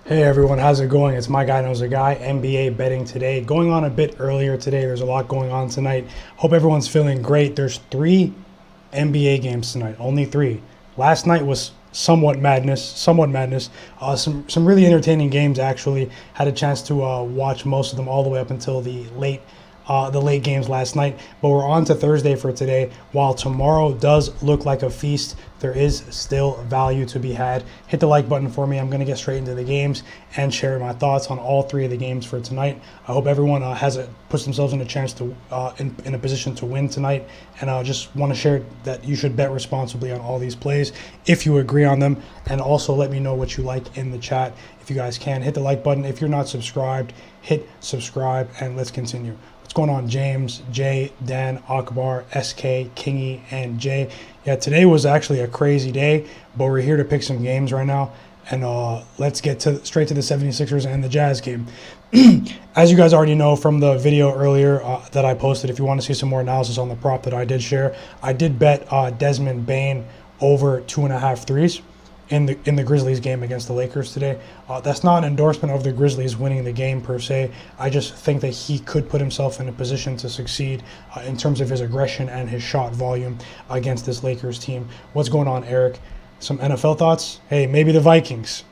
Hey everyone, how's it going? It's my guy knows a guy, NBA betting today. Going on a bit earlier today. There's a lot going on tonight. Hope everyone's feeling great. There's 3 NBA games tonight, only 3. Last night was somewhat madness. Some really entertaining games actually. Had a chance to watch most of them all the way up until the late games last night. But we're on to Thursday for today. While tomorrow does look like a feast, there is still value to be had. Hit the like button for me. I'm going to get straight into the games and share my thoughts on all 3 of the games for tonight. I hope everyone puts themselves in a chance to in a position to win tonight. And I just want to share that you should bet responsibly on all these plays if you agree on them. And also let me know what you like in the chat. If you guys can, hit the like button. If you're not subscribed, hit subscribe and let's continue. What's going on, James, Jay, Dan, Akbar, SK, Kingy, and Jay? Yeah, today was actually a crazy day, but we're here to pick some games right now. And let's get straight to the 76ers and the Jazz game. As you guys already know from the video earlier that I posted, if you want to see some more analysis on the prop that I did share, I did bet Desmond Bane over 2.5 threes in the Grizzlies game against the Lakers today. That's not an endorsement of the Grizzlies winning the game per se. I just think that he could put himself in a position to succeed in terms of his aggression and his shot volume against this Lakers team. What's going on, Eric? Some NFL thoughts? Hey, maybe the Vikings.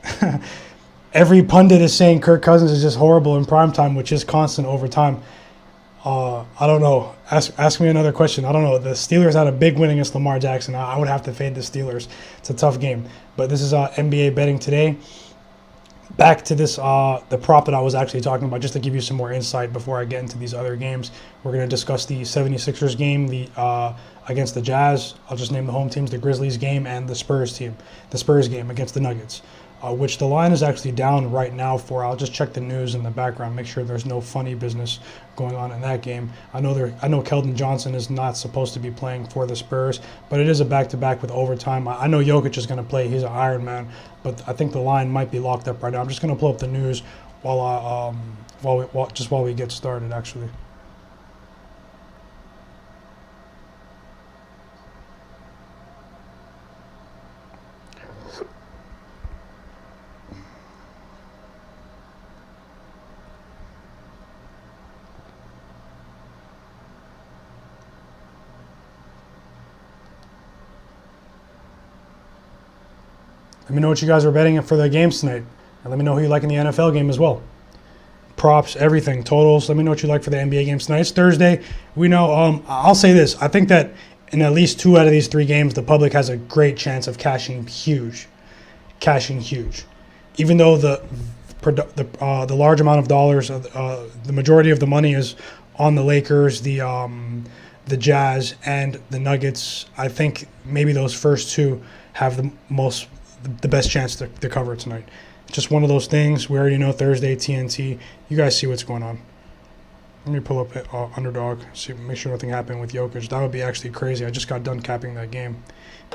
Every pundit is saying Kirk Cousins is just horrible in primetime, which is constant over time. I don't know. Ask me another question. I don't know. The Steelers had a big win against Lamar Jackson. I would have to fade the Steelers. It's a tough game. But this is NBA betting today. Back to this, the prop that I was actually talking about, just to give you some more insight before I get into these other games. We're going to discuss the 76ers game against the Jazz. I'll just name the home teams, the Grizzlies game and the Spurs game against the Nuggets. Which the line is actually down right now for. I'll just check the news in the background, make sure there's no funny business going on in that game. I know Keldon Johnson is not supposed to be playing for the Spurs, but it is a back-to-back with overtime. I know Jokic is going to play. He's an Iron Man, but I think the line might be locked up right now. I'm just going to pull up the news while we get started, actually. Let me know what you guys are betting for the games tonight. And let me know who you like in the NFL game as well. Props, everything, totals. Let me know what you like for the NBA games tonight. It's Thursday. We know, I'll say this. I think that in at least 2 out of these 3 games, the public has a great chance of cashing huge. Even though the large amount of dollars, the majority of the money is on the Lakers, the Jazz, and the Nuggets. I think maybe those first 2 have the best chance to cover tonight. Just one of those things. We already know Thursday, TNT. You guys see what's going on. Let me pull up Underdog, make sure nothing happened with Jokic. That would be actually crazy. I just got done capping that game.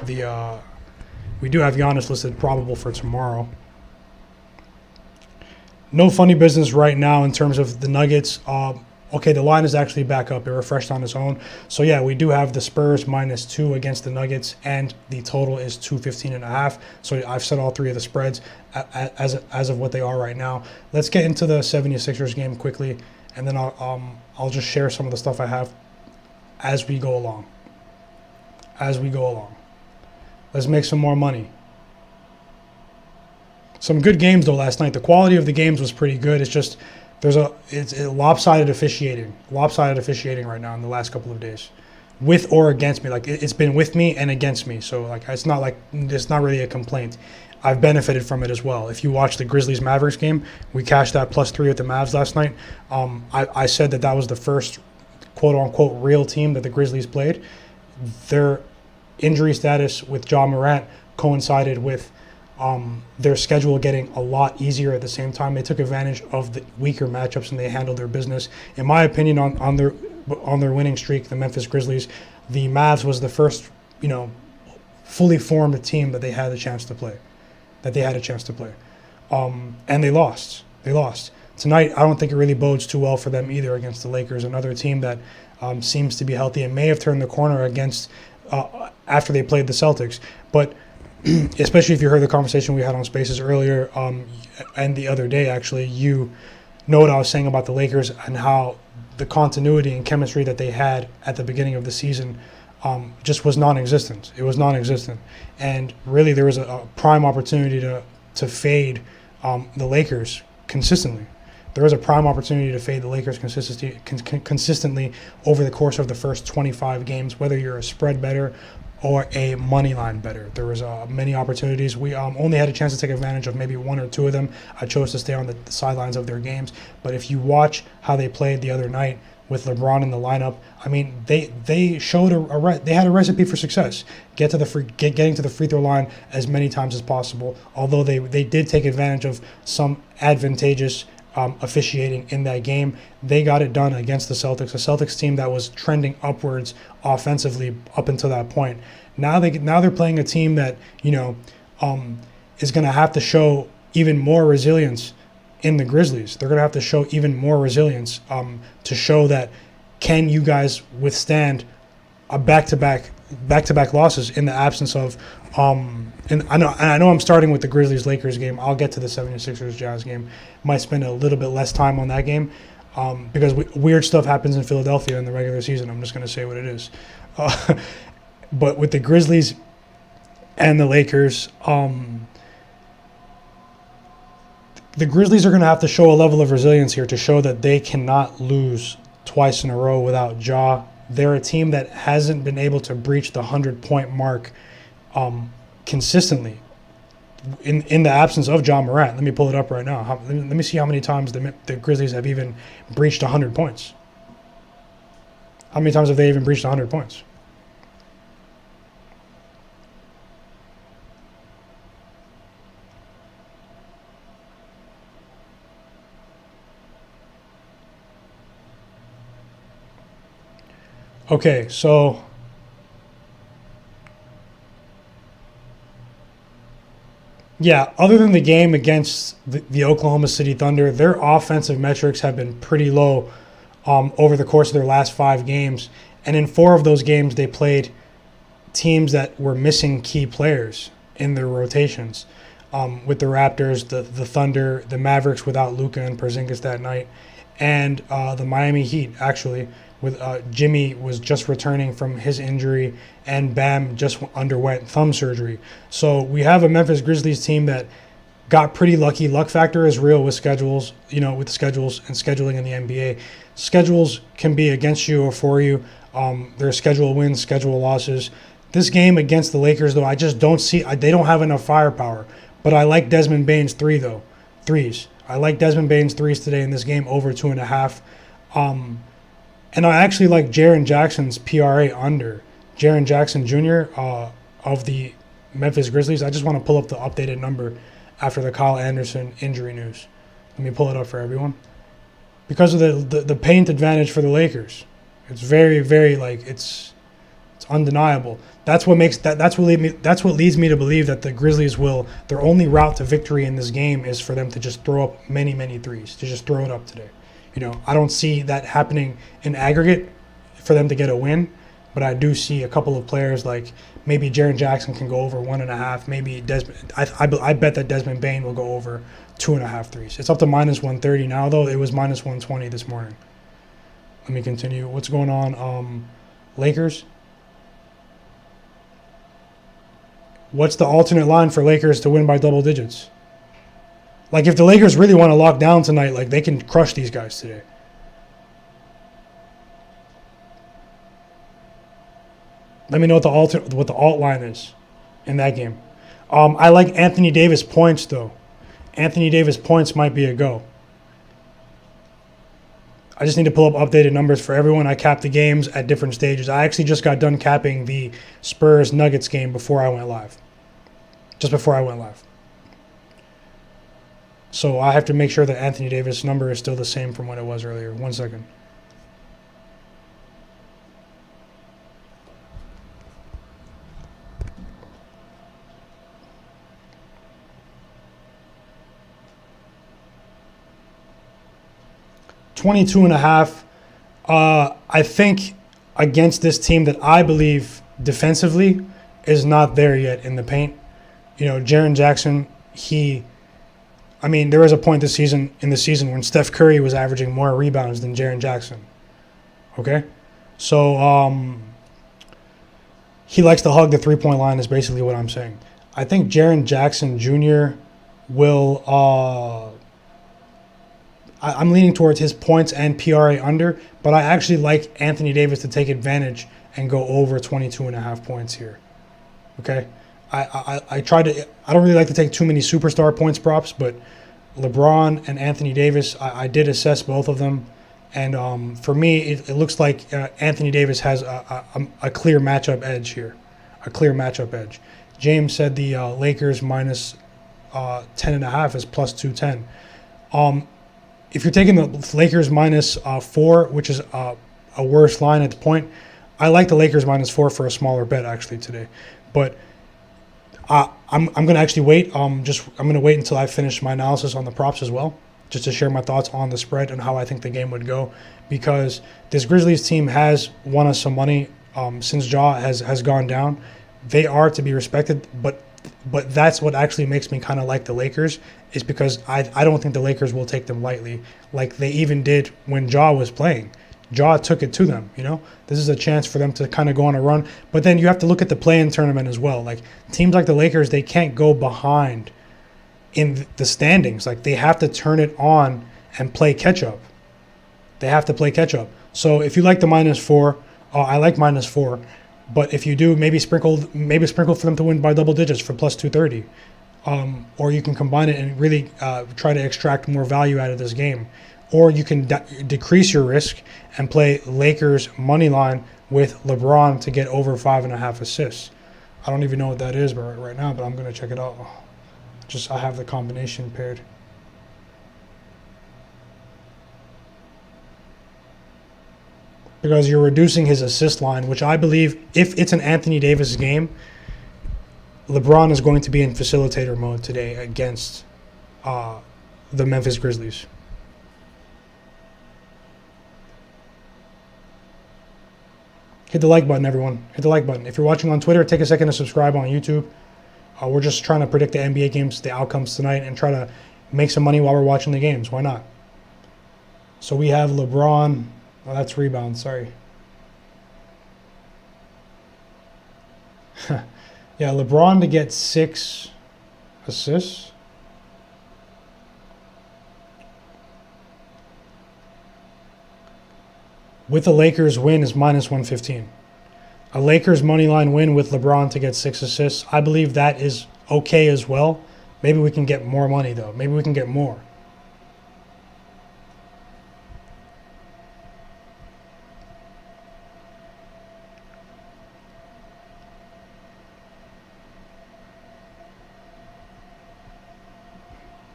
We do have Giannis listed probable for tomorrow. No funny business right now in terms of the Nuggets. Okay, the line is actually back up. It refreshed on its own. So, yeah, we do have the Spurs -2 against the Nuggets, and the total is 215.5. So I've set all 3 of the spreads as of what they are right now. Let's get into the 76ers game quickly, and then I'll just share some of the stuff I have as we go along. Let's make some more money. Some good games, though, last night. The quality of the games was pretty good. It's just it's lopsided officiating right now in the last couple of days, with or against me. Like it's been with me and against me. So like it's not really a complaint. I've benefited from it as well. If you watch the Grizzlies Mavericks game, we cashed that +3 with the Mavs last night. I said that was the first quote unquote real team that the Grizzlies played. Their injury status with Ja Morant coincided with their schedule getting a lot easier at the same time. They took advantage of the weaker matchups and they handled their business. In my opinion, on their winning streak, the Memphis Grizzlies, the Mavs was the first, fully formed team that they had a chance to play. And they lost. Tonight, I don't think it really bodes too well for them either against the Lakers, another team that seems to be healthy and may have turned the corner against after they played the Celtics. But especially if you heard the conversation we had on Spaces earlier, and the other day, actually, you know what I was saying about the Lakers and how the continuity and chemistry that they had at the beginning of the season just was non-existent. It was non-existent. And really, there was a prime opportunity to fade the Lakers consistently. There was a prime opportunity to fade the Lakers consistently over the course of the first 25 games, whether you're a spread bettor or a money line bettor. There was many opportunities. We only had a chance to take advantage of maybe one or two of them. I chose to stay on the sidelines of their games. But if you watch how they played the other night with LeBron in the lineup, I mean, they showed they had a recipe for success. Getting to the free throw line as many times as possible. Although they did take advantage of some advantageous officiating in that game, they got it done against the Celtics, a Celtics team that was trending upwards offensively up until that point. Now they're playing a team that is going to have to show even more resilience in the Grizzlies. They're going to have to show even more resilience to show that can you guys withstand a back-to-back losses in the absence of and I know I'm starting with the Grizzlies-Lakers game. I'll get to the 76ers-Jazz game. Might spend a little bit less time on that game because weird stuff happens in Philadelphia in the regular season. I'm just going to say what it is. But with the Grizzlies and the Lakers, the Grizzlies are going to have to show a level of resilience here to show that they cannot lose twice in a row without Ja. They're a team that hasn't been able to breach the 100-point mark consistently in the absence of Ja Morant. Let me pull it up right now. Let me see how many times the Grizzlies have even breached 100 points. How many times have they even breached 100 points? Okay, so yeah, other than the game against the Oklahoma City Thunder, their offensive metrics have been pretty low over the course of their last 5 games. And in 4 of those games, they played teams that were missing key players in their rotations. With the Raptors, the Thunder, the Mavericks without Luka and Porzingis that night, and the Miami Heat, actually, with Jimmy was just returning from his injury, and Bam just underwent thumb surgery. So we have a Memphis Grizzlies team that got pretty lucky. Luck factor is real with schedules, with schedules and scheduling in the NBA. Schedules can be against you or for you. There's schedule wins, schedule losses. This game against the Lakers, though, I just don't see. They don't have enough firepower. But I like Desmond Bane's threes. I like Desmond Bane's threes today in this game over 2.5. And I actually like Jaren Jackson's PRA under. Jaren Jackson Jr. Of the Memphis Grizzlies. I just want to pull up the updated number after the Kyle Anderson injury news. Let me pull it up for everyone. Because of the paint advantage for the Lakers. It's very, very it's undeniable. That's what leads me to believe that the Grizzlies their only route to victory in this game is for them to just throw up many, many threes. To just throw it up today. I don't see that happening in aggregate for them to get a win, but I do see a couple of players like maybe Jaren Jackson can go over 1.5. Maybe Desmond. I bet that Desmond Bane will go over 2.5 threes. It's up to -130 now, though. It was -120 this morning. Let me continue. What's going on? Lakers. What's the alternate line for Lakers to win by double digits? Like, if the Lakers really want to lock down tonight, they can crush these guys today. Let me know what the alt line is in that game. I like Anthony Davis points, though. Anthony Davis points might be a go. I just need to pull up updated numbers for everyone. I capped the games at different stages. I actually just got done capping the Spurs Nuggets game before I went live. Just before I went live. So I have to make sure that Anthony Davis' number is still the same from what it was earlier. 1 second. $22.5. I think against this team that I believe defensively is not there yet in the paint. Jaren Jackson, there was a point in the season when Steph Curry was averaging more rebounds than Jaren Jackson. Okay? So he likes to hug the three-point line is basically what I'm saying. I think Jaren Jackson Jr. will I'm leaning towards his points and PRA under, but I actually like Anthony Davis to take advantage and go over 22.5 points here. Okay? I don't really like to take too many superstar points props, but LeBron and Anthony Davis, I did assess both of them. And for me, it looks like Anthony Davis has a clear matchup edge here. A clear matchup edge. James said the Lakers minus 10.5 is plus 210. If you're taking the Lakers minus 4, which is a worse line at the point, I like the Lakers minus 4 for a smaller bet actually today. But I'm going to actually wait. I'm going to wait until I finish my analysis on the props as well, just to share my thoughts on the spread and how I think the game would go, because this Grizzlies team has won us some money since Ja has gone down. They are to be respected, but that's what actually makes me kind of like the Lakers, is because I don't think the Lakers will take them lightly, like they even did when Ja was playing. Ja took it to them, This is a chance for them to kind of go on a run. But then you have to look at the play-in tournament as well. Like teams like the Lakers, they can't go behind in the standings. Like they have to turn it on and play catch-up. They have to play catch-up. So if you like the minus 4, I like minus 4. But if you do, maybe sprinkle for them to win by double digits for plus 230. Or you can combine it and really try to extract more value out of this game. Or you can decrease your risk and play Lakers money line with LeBron to get over 5.5 assists. I don't even know what that is right now, but I'm going to check it out. I have the combination paired. Because you're reducing his assist line, which I believe, if it's an Anthony Davis game, LeBron is going to be in facilitator mode today against the Memphis Grizzlies. Hit the like button, everyone. Hit the like button. If you're watching on Twitter, take a second to subscribe on YouTube. We're just trying to predict the NBA games, the outcomes tonight, and try to make some money while we're watching the games. Why not? So we have LeBron. Oh, that's rebound. Sorry. Yeah, LeBron to get 6 assists. With the Lakers win is minus 115. A Lakers money line win with LeBron to get 6 assists, I believe that is okay as well. Maybe we can get more money though. Maybe we can get more.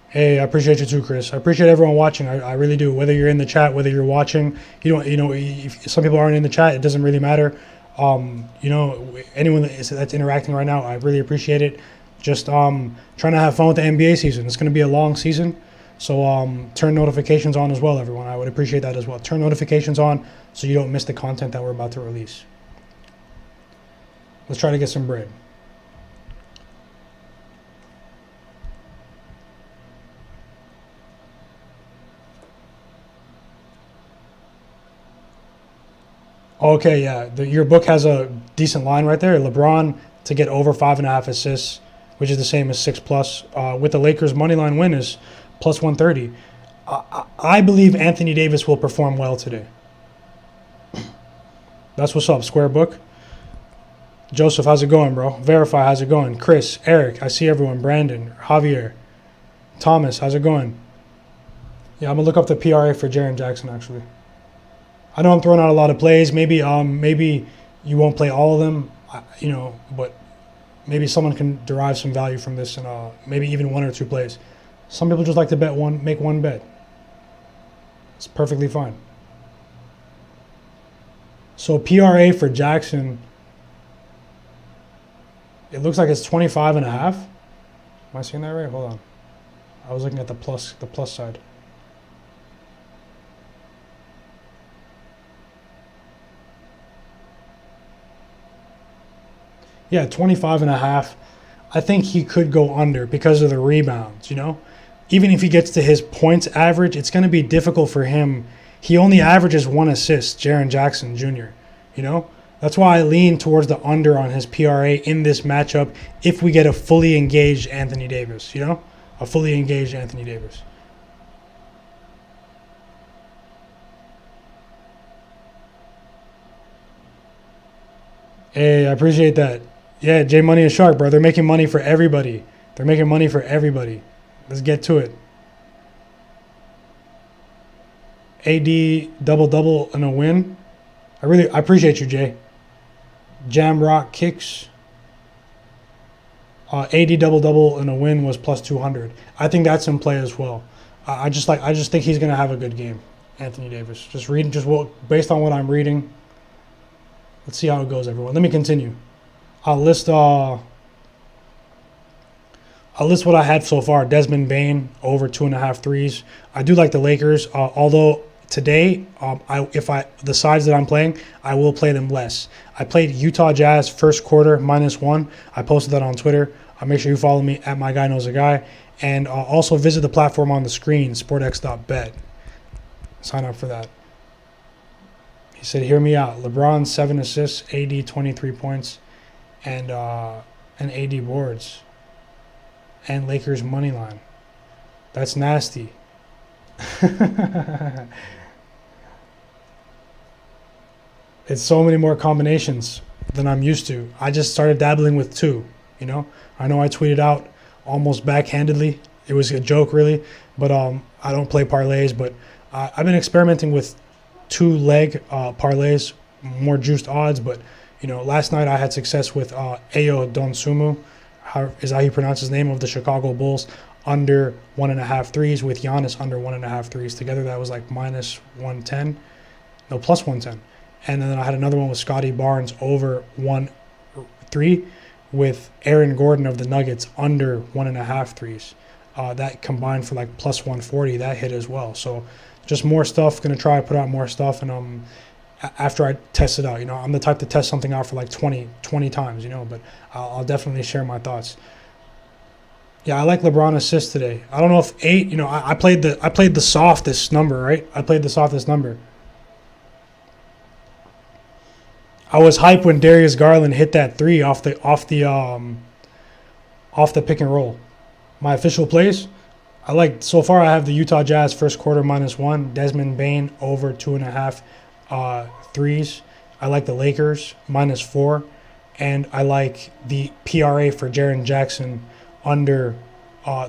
Hey, I appreciate you too, Chris. I appreciate everyone watching. I really do. Whether you're in the chat, whether you're watching, if some people aren't in the chat, it doesn't really matter. Anyone that's interacting right now, I really appreciate it. Just trying to have fun with the NBA season. It's going to be a long season, so turn notifications on as well, everyone. I would appreciate that as well. Turn notifications on so you don't miss the content that we're about to release. Let's try to get some bread. Okay, yeah. Your book has a decent line right there. LeBron to get over 5.5 assists, which is the same as 6+. With the Lakers money line win is plus 130. I believe Anthony Davis will perform well today. That's what's up, Square Book. Joseph, how's it going, bro? Verify, how's it going? Chris, Eric, I see everyone. Brandon, Javier, Thomas, how's it going? Yeah, I'm gonna look up the PRA for Jaren Jackson actually. I know I'm throwing out a lot of plays. Maybe you won't play all of them, but maybe someone can derive some value from this, and maybe even 1 or 2 plays. Some people just like to make one bet. It's perfectly fine. So PRA for Jackson, it looks like it's 25.5. Am I seeing that right? Hold on. I was looking at the plus side. Yeah, 25.5. I think he could go under because of the rebounds, you know? Even if he gets to his points average, it's going to be difficult for him. He only averages 1 assist, Jaren Jackson Jr., you know? That's why I lean towards the under on his PRA in this matchup if we get a fully engaged Anthony Davis, you know? A fully engaged Anthony Davis. Hey, I appreciate that. Yeah, J Money and Shark, bro. They're making money for everybody. They're making money for everybody. Let's get to it. AD double-double and a win. I appreciate you, Jay. Jamrock kicks. AD double-double and a win was plus 200. I think that's in play as well. I just think he's gonna have a good game, Anthony Davis. Based on what I'm reading. Let's see how it goes, everyone. Let me continue. I'll list what I had so far. Desmond Bane over 2.5 threes. I do like the Lakers, although today, the sides that I'm playing, I will play them less. I played Utah Jazz first quarter -1. I posted that on Twitter. Make sure you follow me at My Guy Knows a Guy, and also visit the platform on the screen, sportx.bet. Sign up for that. He said, "Hear me out. LeBron 7 assists, AD 23 points, and AD boards, and Lakers money line. That's nasty." It's so many more combinations than I'm used to. I just started dabbling with 2. You know, I know I tweeted out almost backhandedly. It was a joke, really, but I don't play parlays. But I've been experimenting with 2-leg parlays, more juiced odds. But you know, last night I had success with Ayo Donsumu, how you pronounce his name, of the Chicago Bulls, under 1.5 threes, with Giannis under 1.5 threes. Together that was like plus 110. And then I had another one with Scotty Barnes over 1 3, with Aaron Gordon of the Nuggets under 1.5 threes. That combined for like plus 140. That hit as well. So just more stuff. Gonna try to put out more stuff, and after I test it out, you know, I'm the type to test something out for like 20 times, you know. But I'll definitely share my thoughts. Yeah, I like LeBron assists today. I don't know if 8. You know, I played the softest number, right? I played the softest number. I was hyped when Darius Garland hit that 3 off the pick and roll. My official plays, I like so far. I have the Utah Jazz first quarter -1, Desmond Bane over 2.5 threes. I like the Lakers -4, and I like the PRA for Jaren Jackson under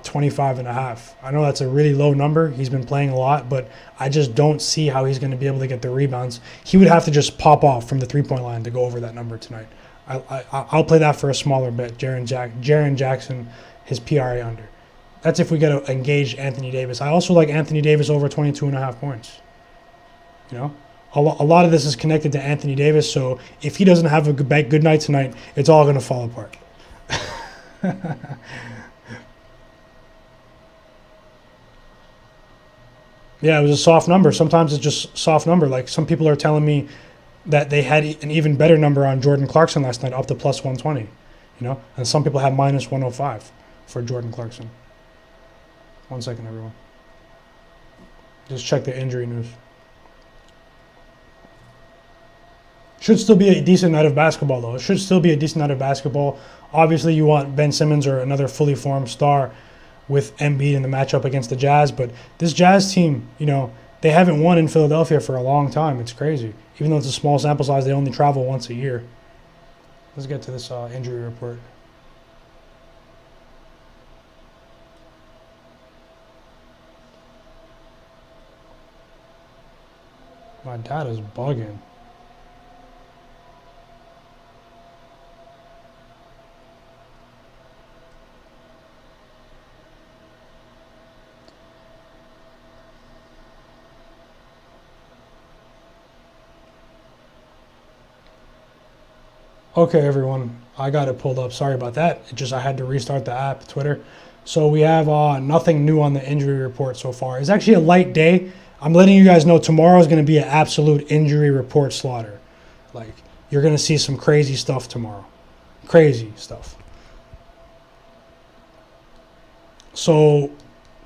25.5. I know that's a really low number. He's been playing a lot, but I just don't see how he's going to be able to get the rebounds. He would have to just pop off from the 3-point line to go over that number tonight. I'll play that for a smaller bet. Jaren Jackson, his PRA under. That's if we get to engage Anthony Davis. I also like Anthony Davis over 22.5 points. You know, a lot of this is connected to Anthony Davis. So if he doesn't have a good night tonight, it's all going to fall apart. Yeah, it was a soft number. Sometimes it's just soft number. Like some people are telling me that they had an even better number on Jordan Clarkson last night, up to plus 120. You know, and some people have minus 105 for Jordan Clarkson. 1 second, everyone. Just check the injury news. Should still be a decent night of basketball, though. It should still be a decent night of basketball. Obviously, you want Ben Simmons or another fully formed star with Embiid in the matchup against the Jazz. But this Jazz team, you know, they haven't won in Philadelphia for a long time. It's crazy. Even though it's a small sample size, they only travel once a year. Let's get to this injury report. My dad is bugging. Okay, everyone, I got it pulled up. Sorry about that. I had to restart the app, Twitter. So we have nothing new on the injury report so far. It's actually a light day. I'm letting you guys know tomorrow is going to be an absolute injury report slaughter. Like, you're going to see some crazy stuff tomorrow. Crazy stuff. So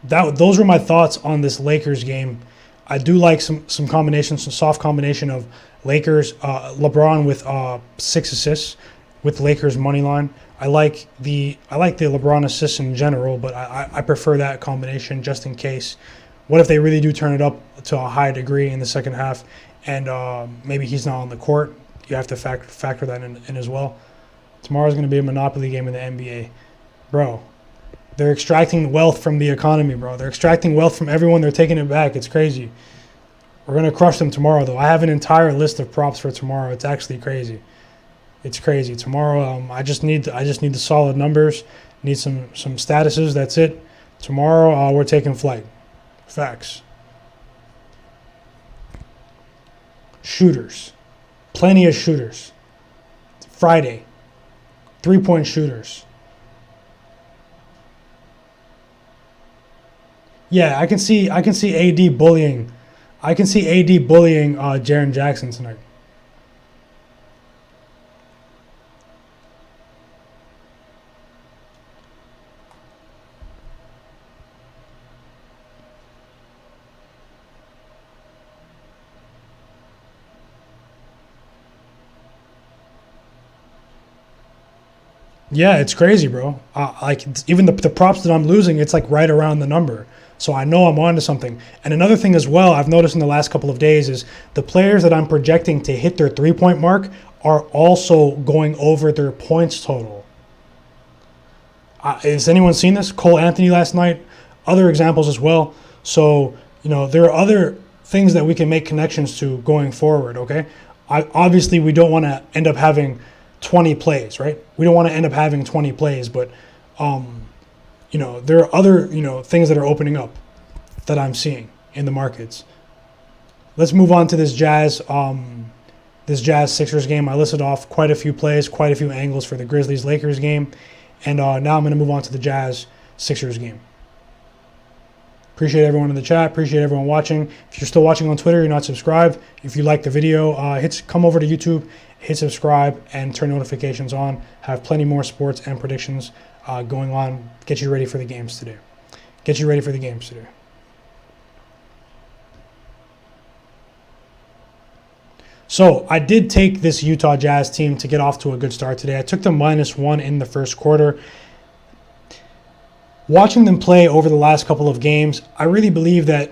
those were my thoughts on this Lakers game. I do like some combinations, some soft combination of Lakers, LeBron with 6 assists with Lakers money line. I like the LeBron assists in general, but I prefer that combination just in case. What if they really do turn it up to a high degree in the second half, and maybe he's not on the court? You have to factor that in as well. Tomorrow's going to be a monopoly game in the NBA, bro. They're extracting wealth from the economy, bro. They're extracting wealth from everyone. They're taking it back. It's crazy. We're going to crush them tomorrow, though. I have an entire list of props for tomorrow. It's actually crazy. It's crazy. Tomorrow, I just need the solid numbers. Need some statuses. That's it. Tomorrow, we're taking flight. Facts. Shooters. Plenty of shooters. Friday. 3-point shooters. Yeah, I can see AD bullying. I can see AD bullying Jaren Jackson tonight. Yeah, it's crazy, bro. Even the props that I'm losing, it's like right around the number. So I know I'm onto something. And another thing as well, I've noticed in the last couple of days is the players that I'm projecting to hit their 3-point mark are also going over their points total. Has anyone seen this? Cole Anthony last night, other examples as well. So, there are other things that we can make connections to going forward, okay? Obviously, we don't want to end up having 20 plays, right? We don't want to end up having 20 plays, but there are other things that are opening up that I'm seeing in the markets. Let's move on to this Jazz Sixers game. I listed off quite a few plays, quite a few angles for the Grizzlies Lakers game, and now I'm going to move on to the Jazz Sixers game. Appreciate everyone in the chat. Appreciate everyone watching. If you're still watching on Twitter, you're not subscribed. If you like the video, come over to YouTube, hit subscribe, and turn notifications on. Have plenty more sports and predictions going on. Get you ready for the games today. So I did take this Utah Jazz team to get off to a good start today. I took them -1 in the first quarter. Watching them play over the last couple of games, I really believe that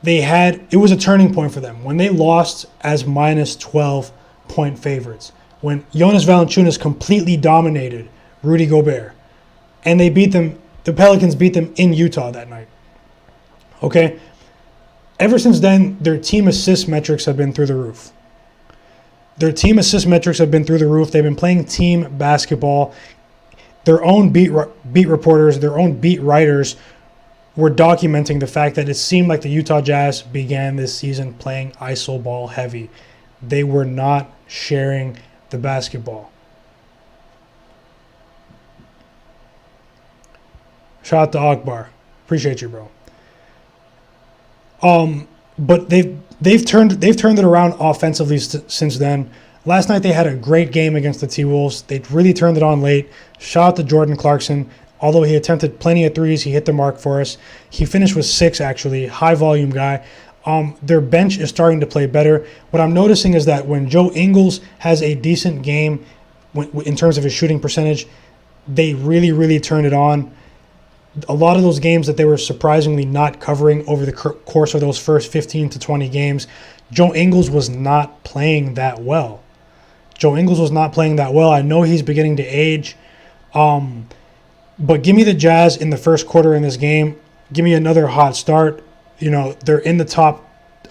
it was a turning point for them when they lost as -12-point favorites. When Jonas Valanciunas completely dominated Rudy Gobert, and they beat them, the Pelicans beat them in Utah that night. Okay? Ever since then, their team assist metrics have been through the roof. They've been playing team basketball. Their own beat reporters, their own beat writers were documenting the fact that it seemed like the Utah Jazz began this season playing iso ball heavy. They were not sharing the basketball. Shout out to Akbar. Appreciate you, bro. But they've turned it around offensively since then. Last night they had a great game against the T-Wolves. They really turned it on late. Shout out to Jordan Clarkson. Although he attempted plenty of threes, he hit the mark for us. He finished with 6, actually. High volume guy. Their bench is starting to play better. What I'm noticing is that when Joe Ingles has a decent game in terms of his shooting percentage, they really, really turn it on. A lot of those games that they were surprisingly not covering over the course of those first 15 to 20 games, Joe Ingles was not playing that well. I know he's beginning to age. But give me the Jazz in the first quarter in this game. Give me another hot start. They're in the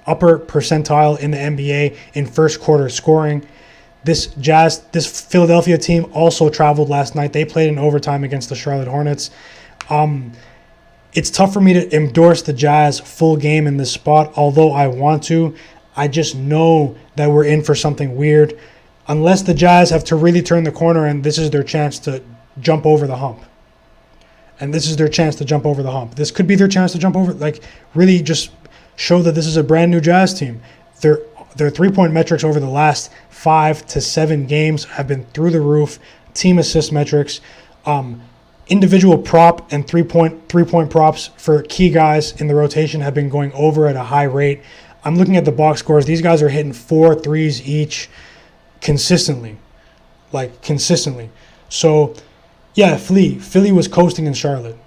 upper percentile in the NBA in first quarter scoring. This Philadelphia team also traveled last night. They played in overtime against the Charlotte Hornets. It's tough for me to endorse the Jazz full game in this spot, although I want to. I just know that we're in for something weird. Unless the Jazz have to really turn the corner and this is their chance to jump over the hump. This could be their chance to jump over, really just show that this is a brand new Jazz team. Their 3-point metrics over the last 5 to 7 games have been through the roof. Team assist metrics. individual prop and three-point props for key guys in the rotation have been going over at a high rate. I'm looking at the box scores. These guys are hitting 4 threes each consistently. So, yeah, Philly was coasting in Charlotte.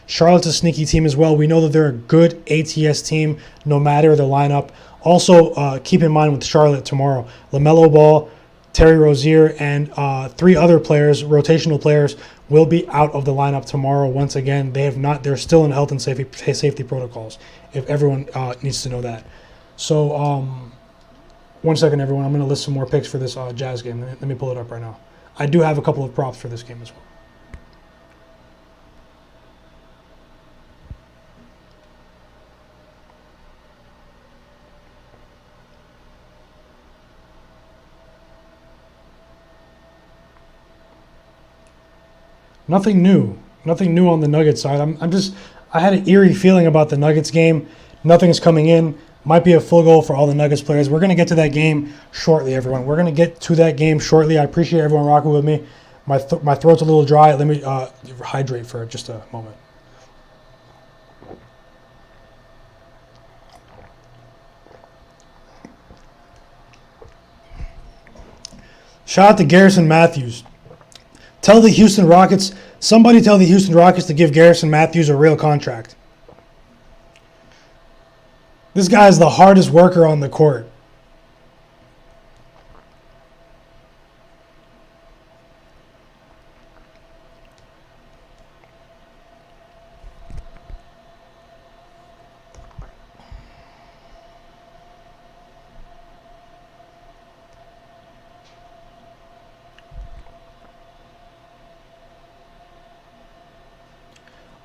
Charlotte's a sneaky team as well. We know that they're a good ATS team no matter the lineup. Also, keep in mind with Charlotte tomorrow, LaMelo Ball, Terry Rozier, and 3 other players, rotational players, will be out of the lineup tomorrow. Once again, they're still in health and safety protocols, if everyone needs to know that. So, 1 second, everyone. I'm going to list some more picks for this Jazz game. Let me pull it up right now. I do have a couple of props for this game as well. Nothing new on the Nuggets side. I had an eerie feeling about the Nuggets game. Nothing's coming in. Might be a full goal for all the Nuggets players. We're going to get to that game shortly, everyone. We're going to get to that game shortly. I appreciate everyone rocking with me. My throat's a little dry. Let me hydrate for just a moment. Shout out to Garrison Matthews. Somebody tell the Houston Rockets to give Garrison Matthews a real contract. This guy is the hardest worker on the court.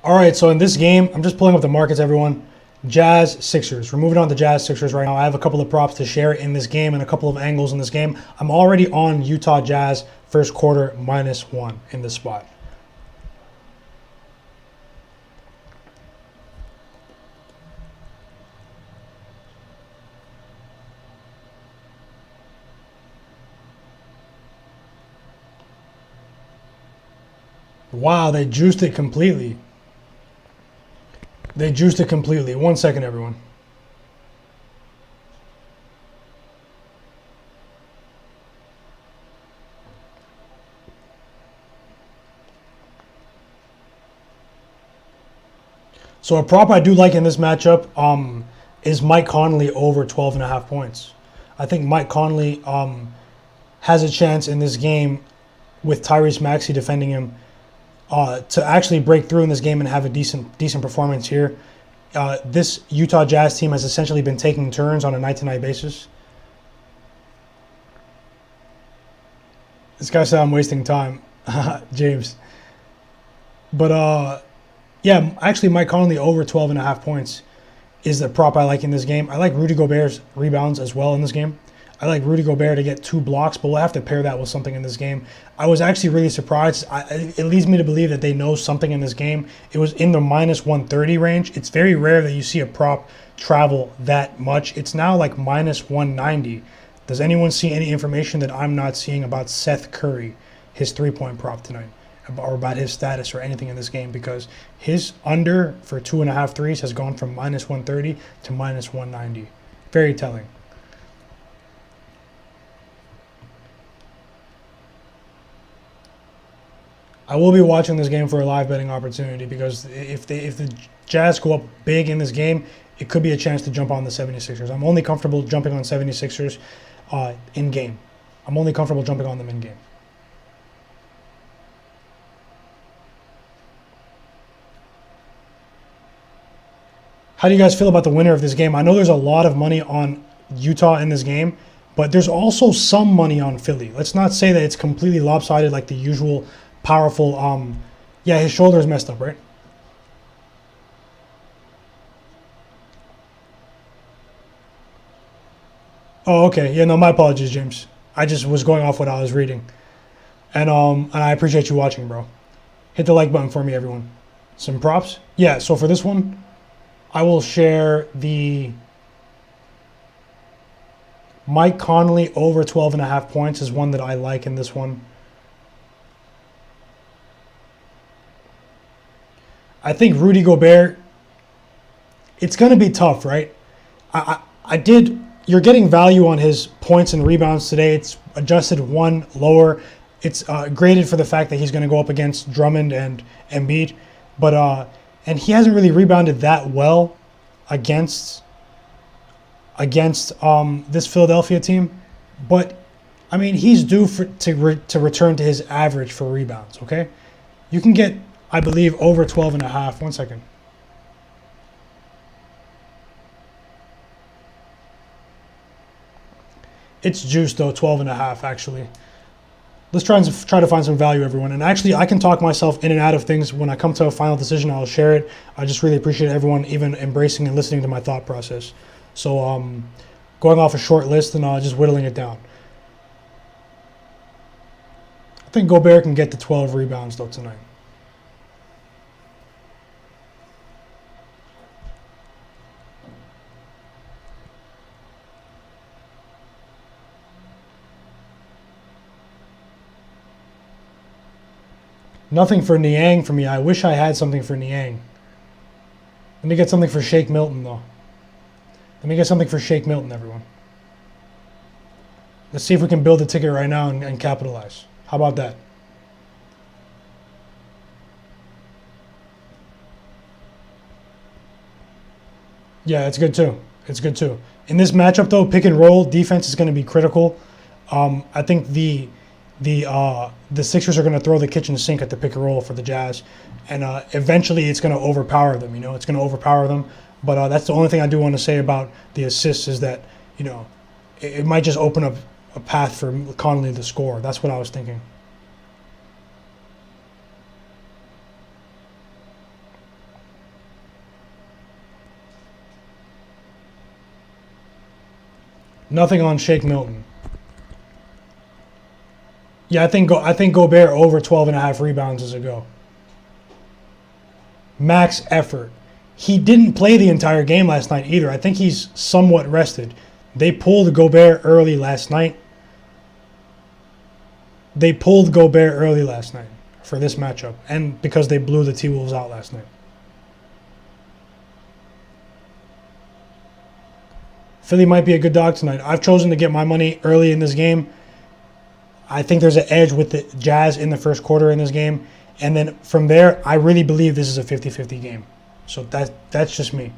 All right, so in this game, I'm just pulling up the markets, everyone. Jazz, Sixers. We're moving on to Jazz, Sixers right now. I have a couple of props to share in this game and a couple of angles in this game. I'm already on Utah Jazz first quarter -1 in this spot. Wow, they juiced it completely. 1 second, everyone. So a prop I do like in this matchup is Mike Conley over 12.5 points. I think Mike Conley has a chance in this game with Tyrese Maxey defending him to actually break through in this game and have a decent performance here. This Utah Jazz team has essentially been taking turns on a night-to-night basis. This guy said I'm wasting time, James. But yeah, actually Mike Conley over 12.5 points is the prop I like in this game. I like Rudy Gobert's rebounds as well in this game. I like Rudy Gobert to get 2 blocks, but we'll have to pair that with something in this game. I was actually really surprised. It leads me to believe that they know something in this game. It was in the -130 range. It's very rare that you see a prop travel that much. It's now like -190. Does anyone see any information that I'm not seeing about Seth Curry, his 3-point prop tonight, or about his status or anything in this game? Because his under for 2.5 threes has gone from -130 to -190. Very telling. I will be watching this game for a live betting opportunity because if the Jazz go up big in this game, it could be a chance to jump on the 76ers. I'm only comfortable jumping on 76ers in game. I'm only comfortable jumping on them in game. How do you guys feel about the winner of this game? I know there's a lot of money on Utah in this game, but there's also some money on Philly. Let's not say that it's completely lopsided like the usual powerful. Yeah, his shoulder is messed up, right? Oh, okay. Yeah, no, my apologies, James. I just was going off what I was reading. And I appreciate you watching, bro. Hit the like button for me, everyone. Some props? Yeah, so for this one, I will share the Mike Conley over 12.5 points is one that I like in this one. I think Rudy Gobert, it's going to be tough, right? You're getting value on his points and rebounds today. It's adjusted one lower. It's graded for the fact that he's going to go up against Drummond and Embiid. But, and he hasn't really rebounded that well against this Philadelphia team. But, I mean, he's due to return to his average for rebounds, okay? You can get, I believe, over 12.5. 1 second. It's juiced, though, 12.5, actually. Let's try to find some value, everyone. And actually, I can talk myself in and out of things. When I come to a final decision, I'll share it. I just really appreciate everyone even embracing and listening to my thought process. So going off a short list and just whittling it down. I think Gobert can get to 12 rebounds, though, tonight. Nothing for Niang for me. I wish I had something for Niang. Let me get something for Shake Milton, though. Let me get something for Shake Milton, everyone. Let's see if we can build a ticket right now and capitalize. How about that? Yeah, it's good too. It's good too. In this matchup, though, pick and roll defense is going to be critical. I think the Sixers are going to throw the kitchen sink at the pick and roll for the Jazz, and eventually it's going to overpower them. It's going to overpower them. But that's the only thing I do want to say about the assists is that it might just open up a path for Conley to score. That's what I was thinking. Nothing on Shake Milton. Yeah, I think Gobert over 12.5 rebounds is a go. Max effort. He didn't play the entire game last night either. I think he's somewhat rested. They pulled Gobert early last night. For this matchup, and because they blew the T-Wolves out last night. Philly might be a good dog tonight. I've chosen to get my money early in this game. I think there's an edge with the Jazz in the first quarter in this game. And then from there, I really believe this is a 50-50 game. So that's just me.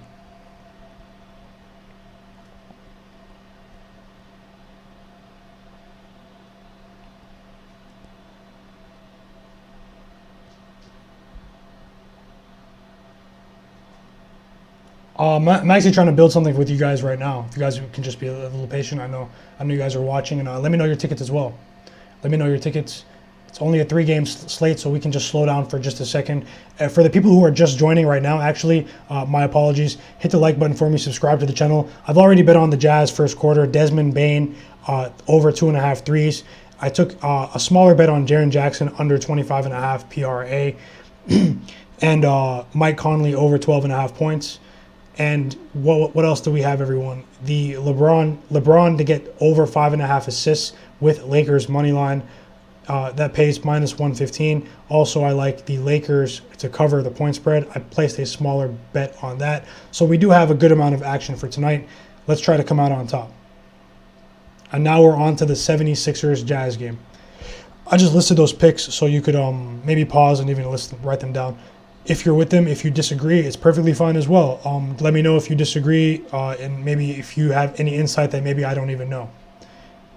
I'm actually trying to build something with you guys right now. If you guys can just be a little patient. I know you guys are watching, and let me know your tickets as well. Let me know your tickets. It's only a 3-game slate, so we can just slow down for just a second. For the people who are just joining right now, actually, my apologies. Hit the like button for me. Subscribe to the channel. I've already bet on the Jazz first quarter. Desmond Bane over 2.5 threes. I took a smaller bet on Jaren Jackson under 25.5 PRA, and Mike Conley over 12.5 points. And what else do we have, everyone? The LeBron to get over 5.5 assists with Lakers money line. That pays -115. Also, I like the Lakers to cover the point spread. I placed a smaller bet on that. So we do have a good amount of action for tonight. Let's try to come out on top. And now we're on to the 76ers Jazz game. I just listed those picks so you could maybe pause and even write them down. If you're with them, if you disagree, it's perfectly fine as well. Let me know if you disagree, and maybe if you have any insight that maybe I don't even know.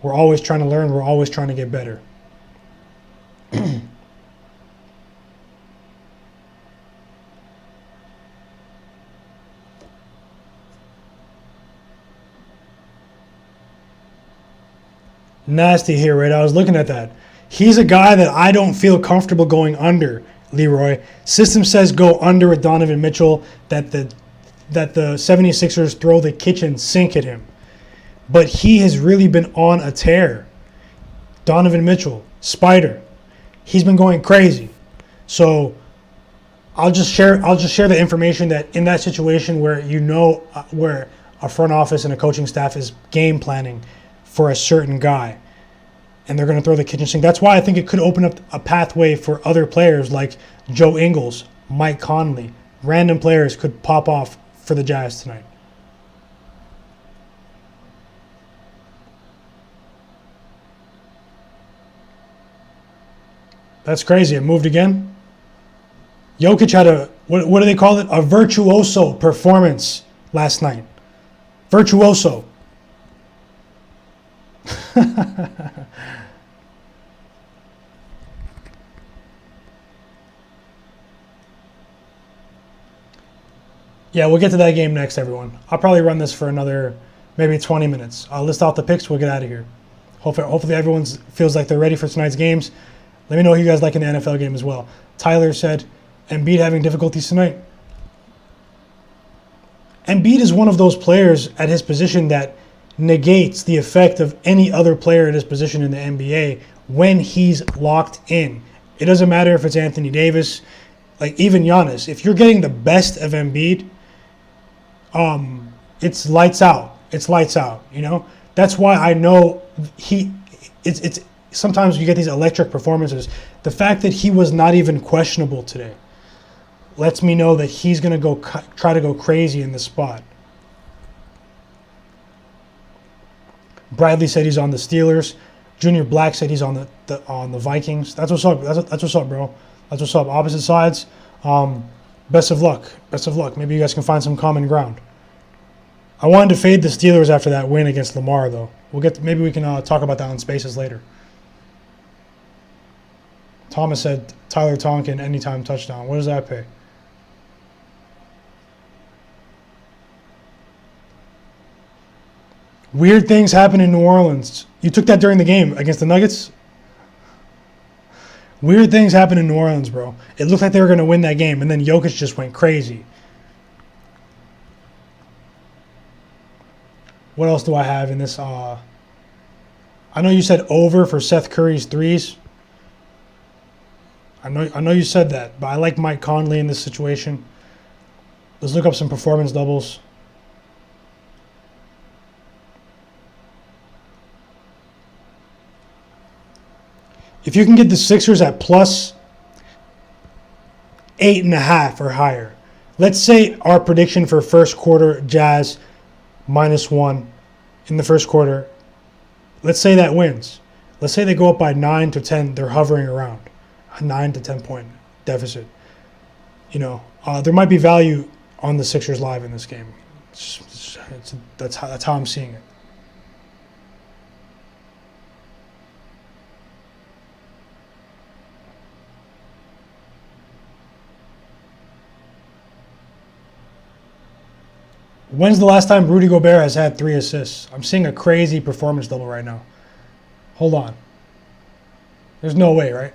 We're always trying to learn. We're always trying to get better. Nasty here, right? I was looking at that. He's a guy that I don't feel comfortable going under. Leroy. System says go under with Donovan Mitchell, that the 76ers throw the kitchen sink at him. But he has really been on a tear. Donovan Mitchell, Spider. He's been going crazy. So I'll just share the information that in that situation where where a front office and a coaching staff is game planning for a certain guy, and they're going to throw the kitchen sink. That's why I think it could open up a pathway for other players like Joe Ingles, Mike Conley, random players could pop off for the Jazz tonight. That's crazy. It moved again. Jokic had a, what do they call it? A virtuoso performance last night. Virtuoso. Yeah, we'll get to that game next, everyone. I'll probably run this for another maybe 20 minutes. I'll list out the picks. We'll get out of here. Hopefully everyone feels like they're ready for tonight's games. Let me know who you guys like in the NFL game as well. Tyler said, Embiid having difficulties tonight. Embiid is one of those players at his position that negates the effect of any other player at his position in the NBA when he's locked in. It doesn't matter if it's Anthony Davis, like even Giannis. If you're getting the best of Embiid, it's lights out. It's lights out, you know? That's why I know it's sometimes you get these electric performances. The fact that he was not even questionable today lets me know that he's going to try to go crazy in this spot. Bradley said he's on the Steelers. Junior Black said he's on the Vikings. That's what's up. That's what's up, bro. That's what's up. Opposite sides. Best of luck. Best of luck. Maybe you guys can find some common ground. I wanted to fade the Steelers after that win against Lamar, though. Maybe we can talk about that on Spaces later. Thomas said Tyler Tonkin anytime touchdown. What does that pay? Weird things happen in New Orleans. You took that during the game against the Nuggets? Weird things happen in New Orleans, bro. It looked like they were going to win that game, and then Jokic just went crazy. What else do I have in this? I know you said over for Seth Curry's threes. I know you said that, but I like Mike Conley in this situation. Let's look up some performance doubles. If you can get the Sixers at plus 8.5 or higher. Let's say our prediction for first quarter, Jazz -1 in the first quarter. Let's say that wins. Let's say they go up by 9 to 10. They're hovering around a 9 to 10 point deficit. You know, there might be value on the Sixers live in this game. That's how I'm seeing it. When's the last time Rudy Gobert has had 3 assists? I'm seeing a crazy performance double right now. Hold on. There's no way, right?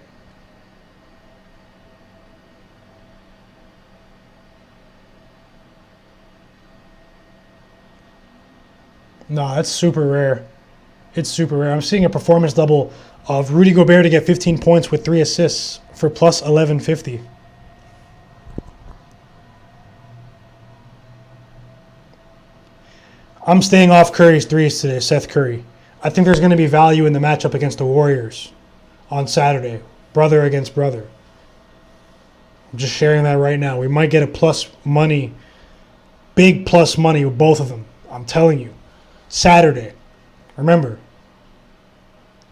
No, that's super rare. It's super rare. I'm seeing a performance double of Rudy Gobert to get 15 points with 3 assists for plus 1150. I'm staying off Curry's threes today, Seth Curry. I think there's going to be value in the matchup against the Warriors on Saturday, brother against brother. I'm just sharing that right now. We might get a plus money, big plus money with both of them. I'm telling you. Saturday. Remember,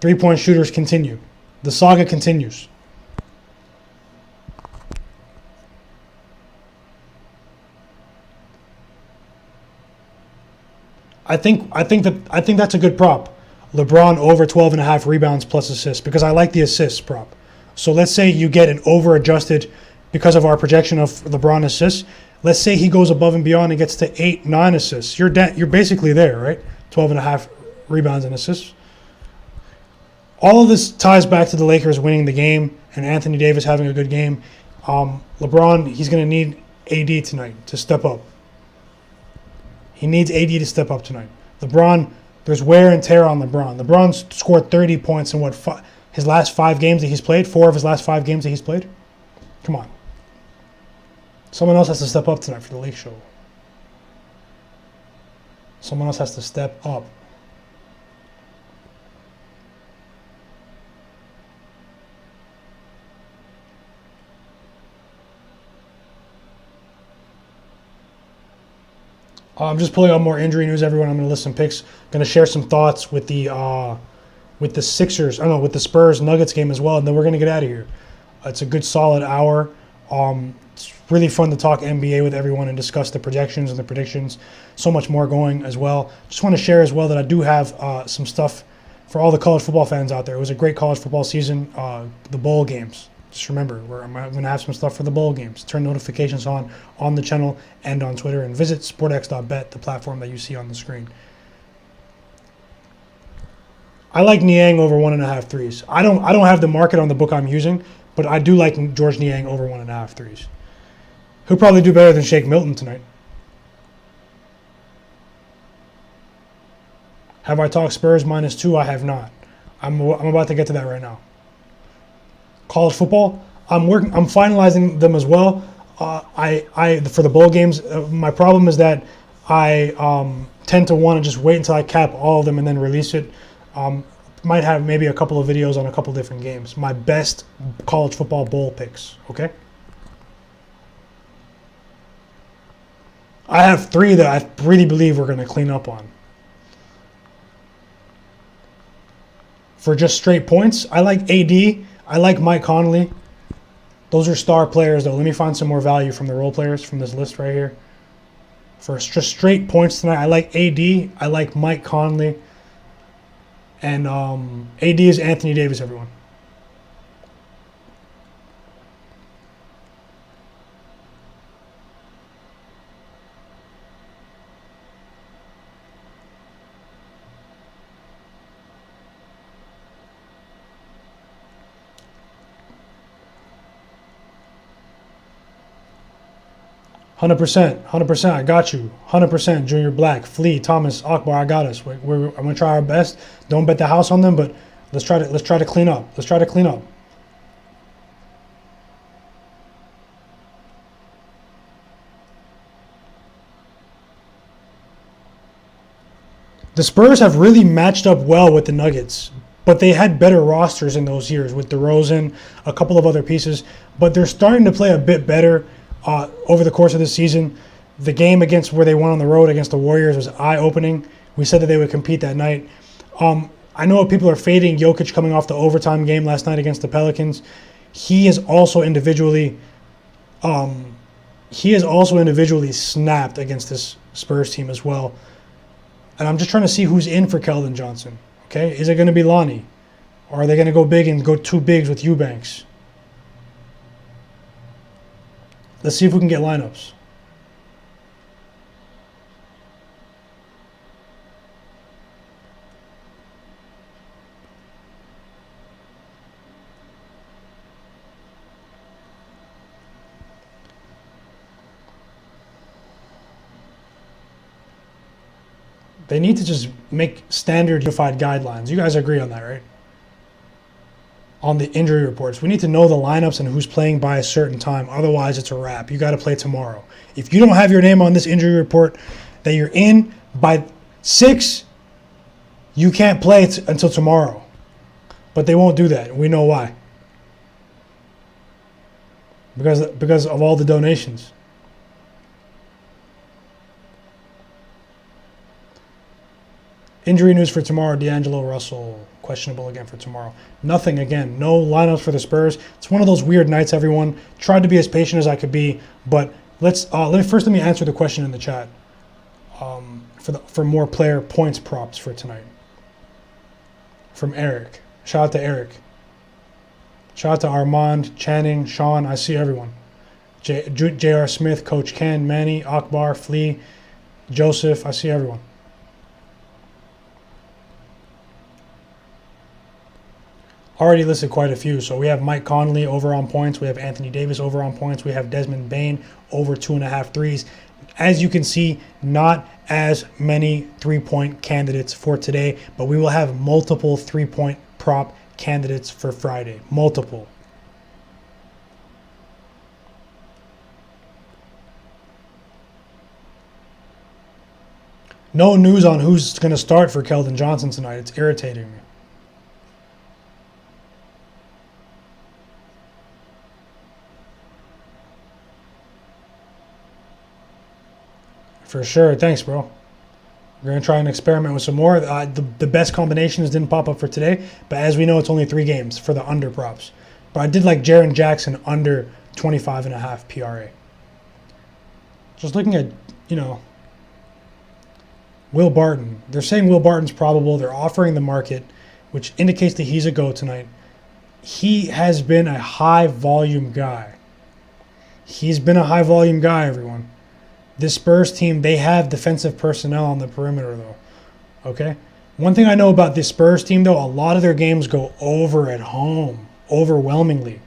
3-point shooters continue. The saga continues. I think that's a good prop. LeBron over 12.5 rebounds plus assists because I like the assists prop. So let's say you get an over-adjusted because of our projection of LeBron assists. Let's say he goes above and beyond and gets to 8, 9 assists. You're basically there, right? 12.5 rebounds and assists. All of this ties back to the Lakers winning the game and Anthony Davis having a good game. LeBron, he's going to need AD tonight to step up. He needs AD to step up tonight. LeBron, there's wear and tear on LeBron. LeBron's scored 30 points in his last 5 games that he's played? 4 of his last 5 games that he's played? Come on. Someone else has to step up tonight for the Lake Show. Someone else has to step up. I'm just pulling out more injury news, everyone. I'm going to list some picks. Going to share some thoughts with the Sixers. I don't know, with the Spurs Nuggets game as well, and then we're going to get out of here. It's a good solid hour. It's really fun to talk NBA with everyone and discuss the projections and the predictions. So much more going as well. Just want to share as well that I do have some stuff for all the college football fans out there. It was a great college football season. The bowl games. Just remember, I'm going to have some stuff for the bowl games. Turn notifications on the channel and on Twitter, and visit sportx.bet, the platform that you see on the screen. I like Niang over 1.5 threes. I don't have the market on the book I'm using, but I do like George Niang over 1.5 threes. He'll probably do better than Shake Milton tonight. Have I talked Spurs -2? I have not. I'm about to get to that right now. College football, I'm finalizing them as well. For the bowl games, my problem is that I tend to want to just wait until I cap all of them and then release it. Might have maybe a couple of videos on a couple different games. My best college football bowl picks, okay? I have 3 that I really believe we're going to clean up on. For just straight points, I like AD. I like Mike Conley. Those are star players, though. Let me find some more value from the role players from this list right here. For just straight points tonight, I like AD. I like Mike Conley. And AD is Anthony Davis, everyone. Hundred percent. I got you. 100%. Junior Black, Flea, Thomas, Akbar. I got us. I'm gonna try our best. Don't bet the house on them, but let's try to clean up. Let's try to clean up. The Spurs have really matched up well with the Nuggets, but they had better rosters in those years with DeRozan, a couple of other pieces. But they're starting to play a bit better. Over the course of the season. The game against where they won on the road against the Warriors was eye-opening. We said that they would compete that night. I know people are fading Jokic coming off the overtime game last night against the Pelicans. He is also individually snapped against this Spurs team as well. And I'm just trying to see who's in for Keldon Johnson. Okay, is it going to be Lonnie, or are they going to go big and go 2 bigs with Eubanks? Let's see if we can get lineups. They need to just make standard unified guidelines. You guys agree on that, right? On the injury reports. We need to know the lineups and who's playing by a certain time. Otherwise, it's a wrap. You got to play tomorrow. If you don't have your name on this injury report that you're in by 6, you can't play until tomorrow. But they won't do that. We know why. Because of all the donations. Injury news for tomorrow, D'Angelo Russell, questionable again for tomorrow. Nothing again, no lineups for the Spurs. It's one of those weird nights, everyone. Tried to be as patient as I could be, but let me answer the question in the chat for more player points props for tonight. From Eric. Shout out to Eric. Shout out to Armand, Channing, Sean. I see everyone. J.R. Smith, Coach Ken, Manny, Akbar, Flea, Joseph. I see everyone. Already listed quite a few. So we have Mike Conley over on points. We have Anthony Davis over on points. We have Desmond Bane over 2.5 threes. As you can see, not as many 3-point candidates for today, but we will have multiple 3-point prop candidates for Friday. Multiple. No news on who's going to start for Keldon Johnson tonight. It's irritating me. For sure. Thanks, bro. We're going to try and experiment with some more. The best combinations didn't pop up for today, but as we know, it's only 3 games for the under props. But I did like Jaren Jackson under 25.5 PRA. Just looking at, Will Barton. They're saying Will Barton's probable. They're offering the market, which indicates that he's a go tonight. He has been a high-volume guy. Everyone. This Spurs team, they have defensive personnel on the perimeter, though. Okay? One thing I know about this Spurs team, though, a lot of their games go over at home. Overwhelmingly.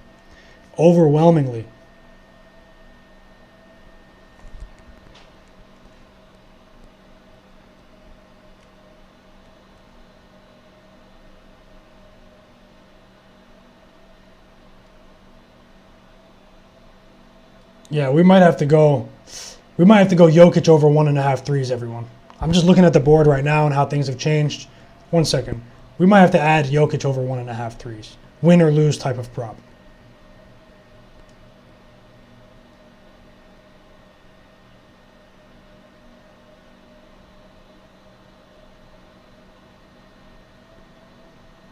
Yeah, we might have to go Jokic over 1.5 threes, everyone. I'm just looking at the board right now and how things have changed. 1 second. We might have to add Jokic over 1.5 threes. Win or lose type of prop.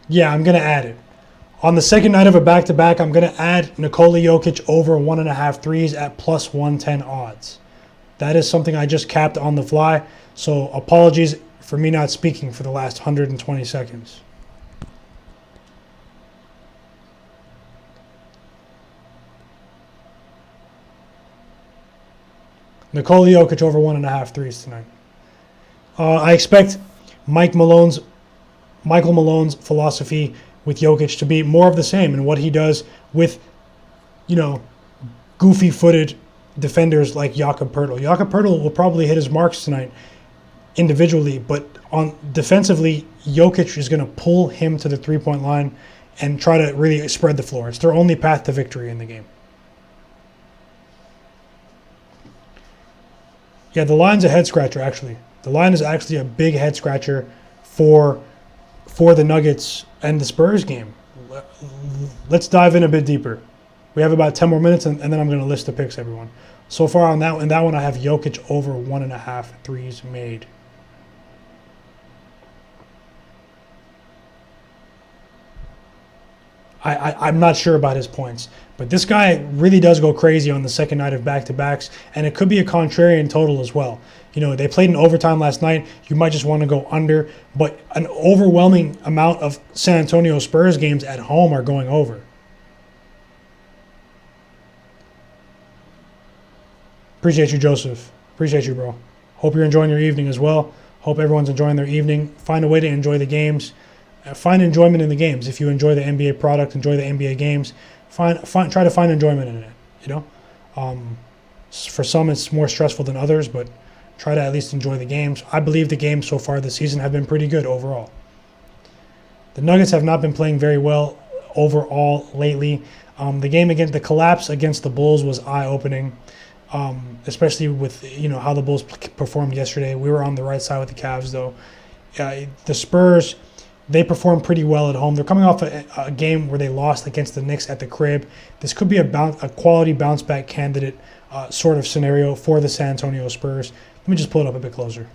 Yeah, I'm going to add it. On the second night of a back-to-back, I'm going to add Nikola Jokic over 1.5 threes at plus 110 odds. That is something I just capped on the fly, so apologies for me not speaking for the last 120 seconds. Nikola Jokic over 1.5 threes tonight. I expect Michael Malone's philosophy with Jokic to be more of the same in what he does with, goofy-footed defenders like Jakob Poeltl. Jakob Poeltl will probably hit his marks tonight individually, but on defensively, Jokic is going to pull him to the three-point line and try to really spread the floor. It's their only path to victory in the game. Yeah, the line's a head-scratcher, actually. The line is actually a big head-scratcher for the Nuggets and the Spurs game. Let's dive in a bit deeper. We have about 10 more minutes, and then I'm going to list the picks, everyone. So far in that one, I have Jokic over 1.5 threes made. I'm not sure about his points, but this guy really does go crazy on the second night of back-to-backs, and it could be a contrarian total as well. They played in overtime last night. You might just want to go under, but an overwhelming amount of San Antonio Spurs games at home are going over. Appreciate you, Joseph. Appreciate you, bro. Hope you're enjoying your evening as well. Hope everyone's enjoying their evening. Find a way to enjoy the games. Find enjoyment in the games. If you enjoy the NBA product, enjoy the NBA games. Try to find enjoyment in it. For some, it's more stressful than others, but try to at least enjoy the games. I believe the games so far this season have been pretty good overall. The Nuggets have not been playing very well overall lately. The collapse against the Bulls was eye-opening, especially with how the Bulls performed yesterday. We were on the right side with the Cavs, though. The Spurs, they performed pretty well at home. They're coming off a game where they lost against the Knicks at the crib. This could be a quality bounce-back candidate sort of scenario for the San Antonio Spurs. Let me just pull it up a bit closer.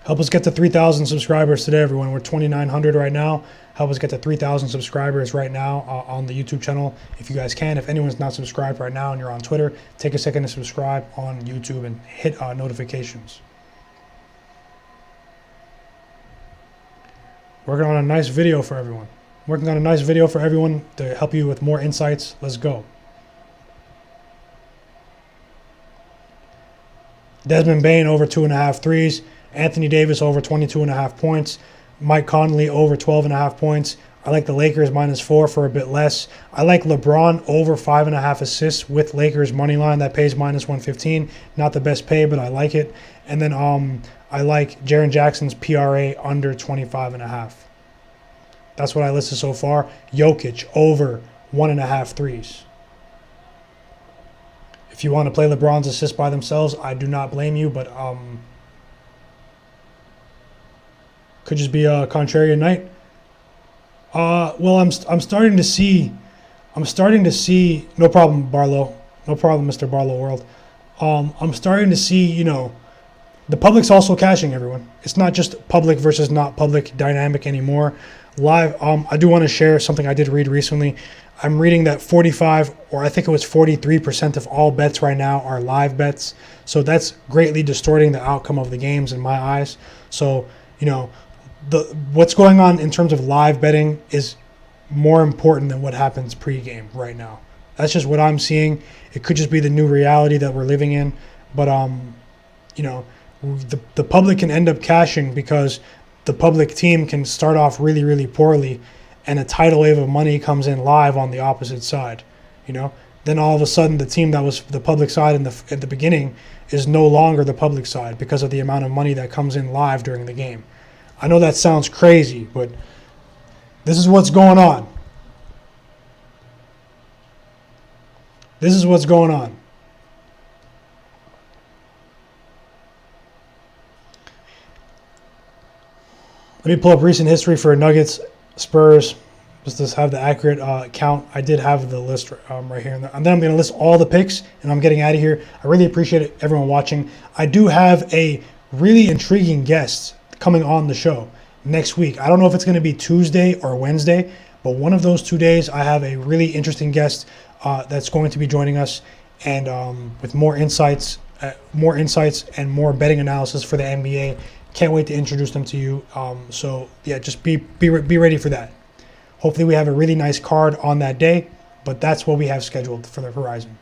Help us get to 3,000 subscribers today, everyone. We're 2,900 right now. Help us get to 3,000 subscribers right now on the YouTube channel if you guys can. If anyone's not subscribed right now and you're on Twitter, take a second to subscribe on YouTube and hit notifications. Working on a nice video for everyone. To help you with more insights. Let's go. Desmond Bane over 2.5 threes. Anthony Davis over 22.5 points. Mike Conley over 12.5 points. I like the Lakers -4 for a bit less. I like LeBron over 5.5 assists with Lakers money line. That pays -115. Not the best pay, but I like it. And then I like Jaren Jackson's PRA under 25.5. That's what I listed so far. Jokic over 1.5 threes. If you want to play LeBron's assists by themselves, I do not blame you, but could just be a contrarian night. Well, I'm starting to see I'm starting to see, no problem, Barlow. No problem, Mr. Barlow World. I'm starting to see, the public's also cashing, everyone. It's not just public versus not public dynamic anymore. Live, I do want to share something I did read recently. I'm reading that 45, or I think it was 43% of all bets right now are live bets. So that's greatly distorting the outcome of the games in my eyes. So, what's going on in terms of live betting is more important than what happens pre-game right now. That's just what I'm seeing. It could just be the new reality that we're living in. But, the public can end up cashing because the public team can start off really, really poorly, and a tidal wave of money comes in live on the opposite side. Then all of a sudden the team that was the public side at the beginning is no longer the public side because of the amount of money that comes in live during the game. I know that sounds crazy, but this is what's going on. This is what's going on. Let me pull up recent history for Nuggets, Spurs, just to have the accurate count. I did have the list right here. And then I'm going to list all the picks, and I'm getting out of here. I really appreciate everyone watching. I do have a really intriguing guest coming on the show next week. I don't know if it's going to be Tuesday or Wednesday, but one of those 2 days, I have a really interesting guest that's going to be joining us, and with more insights and more betting analysis for the NBA. Can't wait to introduce them to you. So yeah, just be ready for that. Hopefully we have a really nice card on that day, but that's what we have scheduled for the horizon.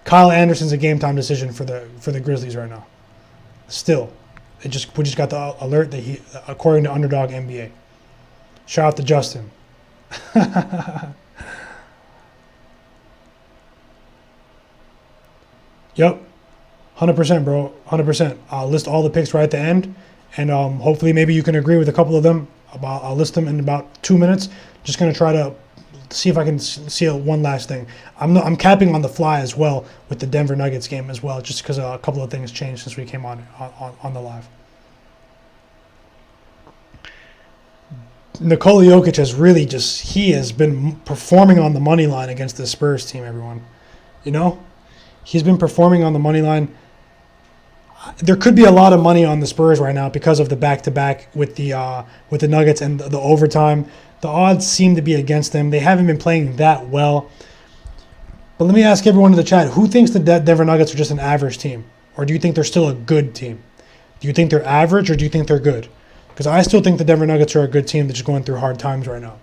Kyle Anderson's a game time decision for the Grizzlies right now. Still, we just got the alert that he, according to Underdog NBA. Shout out to Justin. Yep. 100%, bro. 100%. I'll list all the picks right at the end, and hopefully maybe you can agree with a couple of them. I'll list them in about 2 minutes. Just going to try to see if I can see one last thing. I'm capping on the fly as well with the Denver Nuggets game as well, just because a couple of things changed since we came on the live. Nikola Jokic he has been performing on the money line against the Spurs team, everyone. He's been performing on the money line. There could be a lot of money on the Spurs right now because of the back-to-back with the Nuggets and the overtime. The odds seem to be against them. They haven't been playing that well. But let me ask everyone in the chat, who thinks the Denver Nuggets are just an average team? Or do you think they're still a good team? Do you think they're average or do you think they're good? Because I still think the Denver Nuggets are a good team that's just going through hard times right now.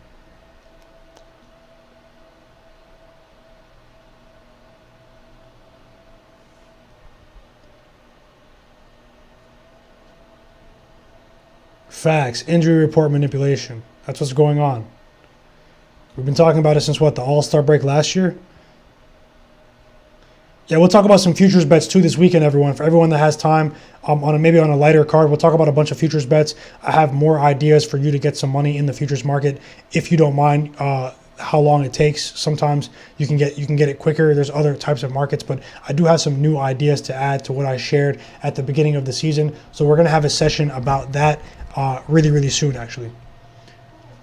Facts. Injury report manipulation. That's what's going on. We've been talking about it since what, the All-Star break last year? Yeah, we'll talk about some futures bets too this weekend, everyone. For everyone that has time, maybe on a lighter card, we'll talk about a bunch of futures bets. I have more ideas for you to get some money in the futures market, if you don't mind how long it takes. Sometimes you can get it quicker. There's other types of markets, but I do have some new ideas to add to what I shared at the beginning of the season. So we're going to have a session about that really, really soon, actually.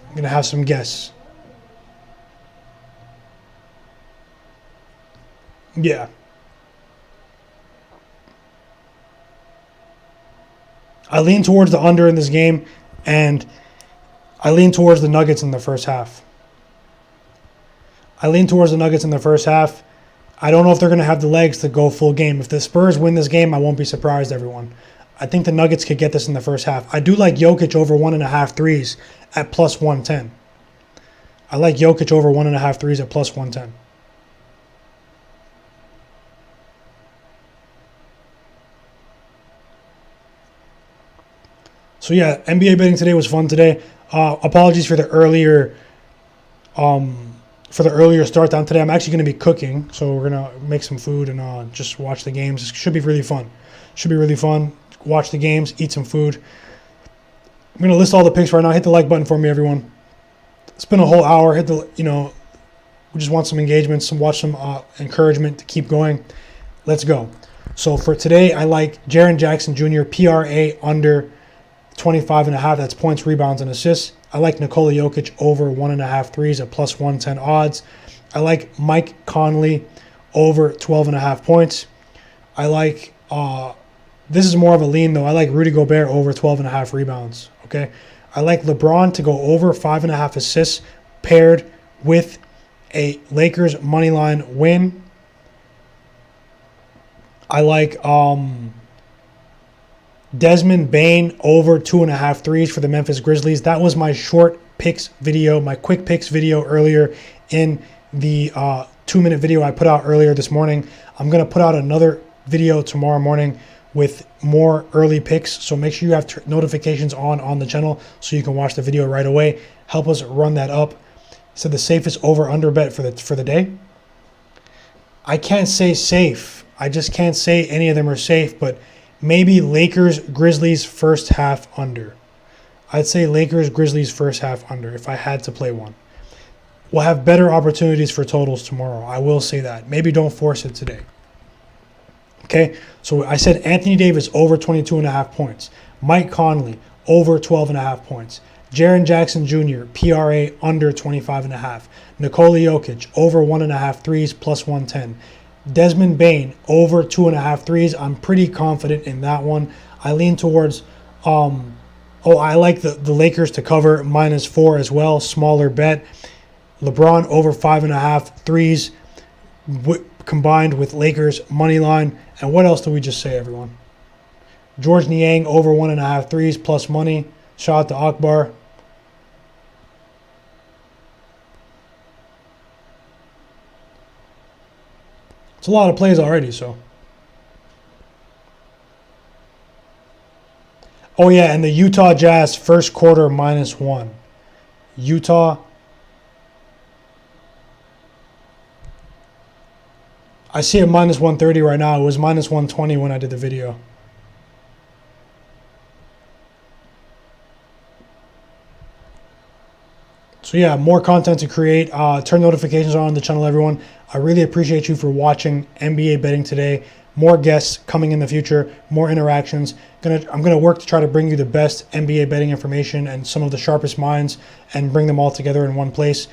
I'm going to have some guests. Yeah. I lean towards the under in this game, and I lean towards the Nuggets in the first half. I don't know if they're going to have the legs to go full game. If the Spurs win this game, I won't be surprised, everyone. I think the Nuggets could get this in the first half. I do like Jokic over 1.5 threes at plus 110. I like Jokic over 1.5 threes at plus 110. So yeah, NBA betting today was fun today. Apologies for the earlier start down today. I'm actually going to be cooking, so we're going to make some food and just watch the games. It should be really fun. Watch the games, eat some food. I'm going to list all the picks right now. Hit the like button for me, everyone. It's been a whole hour. We just want some engagement, some encouragement to keep going. Let's go. So for today, I like Jaren Jackson Jr., PRA under 25.5. That's points, rebounds, and assists. I like Nikola Jokic over 1.5 threes at plus 110 odds. I like Mike Conley over 12.5 points. I like, this is more of a lean though. I like Rudy Gobert over 12.5 rebounds. Okay. I like LeBron to go over 5.5 assists paired with a Lakers money line win. I like Desmond Bane over 2.5 threes for the Memphis Grizzlies. That was my short picks video, my quick picks video earlier in the 2-minute video I put out earlier this morning. I'm going to put out another video tomorrow morning with more early picks. So make sure you have notifications on the channel so you can watch the video right away. Help us run that up. So the safest over-under bet for the day. I can't say safe. I just can't say any of them are safe, but maybe Lakers Grizzlies first half under. I'd say Lakers Grizzlies first half under if I had to play one. We'll have better opportunities for totals tomorrow. I will say that. Maybe don't force it today. Okay, so I said Anthony Davis over 22.5 points. Mike Conley over 12.5 points. Jaren Jackson Jr., PRA under 25.5. Nikola Jokic over 1.5 threes plus 110. Desmond Bane over 2.5 threes. I'm pretty confident in that one. I lean towards, I like the Lakers to cover -4 as well. Smaller bet. LeBron over 5.5 threes combined with Lakers money line. And what else did we just say, everyone? George Niang over 1.5 threes plus money. Shout out to Akbar. It's a lot of plays already, so. Oh, yeah, and the Utah Jazz first quarter -1. Utah. I see it -130 right now. It was -120 when I did the video. So yeah, more content to create. Turn notifications on the channel, everyone. I really appreciate you for watching NBA betting today. More guests coming in the future, more interactions. I'm gonna work to try to bring you the best NBA betting information and some of the sharpest minds and bring them all together in one place.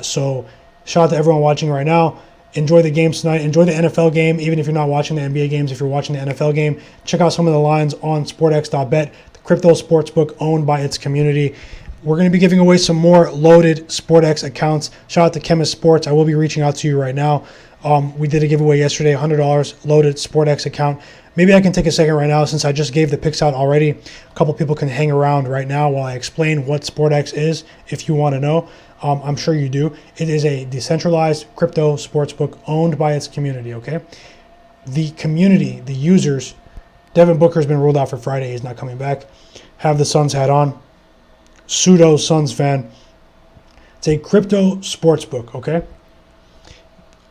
So shout out to everyone watching right now. Enjoy the games tonight. Enjoy the NFL game, even if you're not watching the NBA games. If you're watching the NFL game, check out some of the lines on sportx.bet, the crypto sportsbook owned by its community. We're going to be giving away some more loaded SportX accounts. Shout out to Chemist Sports. I will be reaching out to you right now. We did a giveaway yesterday, $100 loaded SportX account. Maybe I can take a second right now since I just gave the picks out already. A couple people can hang around right now while I explain what SportX is if you want to know. I'm sure you do. It is a decentralized crypto sportsbook owned by its community, okay? The community, the users, Devin Booker's been ruled out for Friday. He's not coming back. Have the Suns hat on. Pseudo Suns fan. It's a crypto sportsbook, okay?